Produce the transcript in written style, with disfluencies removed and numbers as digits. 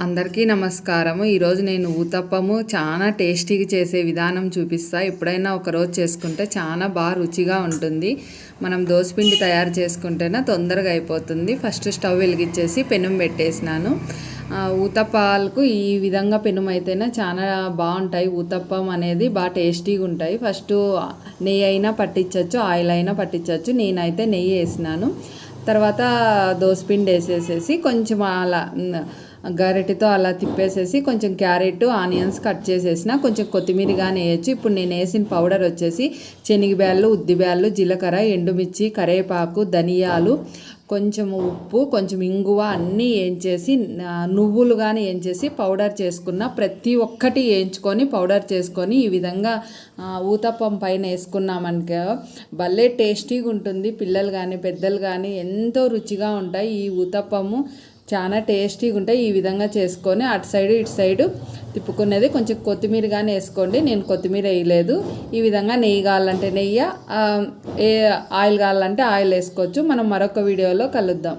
అందరికీ నమస్కారము. ఈరోజు నేను ఊతప్పము చాలా టేస్టీగా చేసే విధానం చూపిస్తా. ఎప్పుడైనా ఒకరోజు చేసుకుంటే చాలా బాగా రుచిగా ఉంటుంది. మనం దోసపిండి తయారు చేసుకుంటేనే తొందరగా అయిపోతుంది. ఫస్ట్ స్టవ్ వెలిగించేసి పెనం పెట్టేసినాను. ఊతప్పాలకు ఈ విధంగా పెనం అయితేనే చాలా బాగుంటాయి. ఊతప్పం అనేది బాగా టేస్టీగా ఉంటాయి. ఫస్ట్ నెయ్యి అయినా పట్టించవచ్చు, ఆయిల్ అయినా పట్టించవచ్చు. నేనైతే నెయ్యి వేసినాను. తర్వాత దోసపిండి వేసేసేసి కొంచెం అలా గరిటెతో అలా తిప్పేసేసి కొంచెం క్యారెట్ ఆనియన్స్ కట్ చేసేసిన, కొంచెం కొత్తిమీర కానీ వేయచ్చు. ఇప్పుడు నేను వేసిన పౌడర్ వచ్చేసి శనగబ్యాళ్ళు, ఉద్దిబ్యాళ్ళు, జీలకర్ర, ఎండుమిర్చి, కరివేపాకు, ధనియాలు, కొంచెం ఉప్పు, కొంచెం ఇంగువ అన్నీ వేయించేసి నువ్వులు కానీ వేయించేసి పౌడర్ చేసుకున్న. ప్రతి ఒక్కటి వేయించుకొని పౌడర్ చేసుకొని ఈ విధంగా ఊతప్పం పైన వేసుకున్నామనుకో భలే టేస్టీగా ఉంటుంది. పిల్లలు కానీ పెద్దలు కానీ ఎంతో రుచిగా ఉంటాయి. ఈ ఊతప్పము చాలా టేస్టీగా ఉంటాయి. ఈ విధంగా చేసుకొని అటు సైడు ఇటు సైడు తిప్పుకునేది. కొంచెం కొత్తిమీర కానీ వేసుకోండి, నేను కొత్తిమీర వేయలేదు. ఈ విధంగా నెయ్యి కావాలంటే నెయ్యి, ఆయిల్ కావాలంటే ఆయిల్ వేసుకోవచ్చు. మనం మరొక వీడియోలో కలుద్దాం.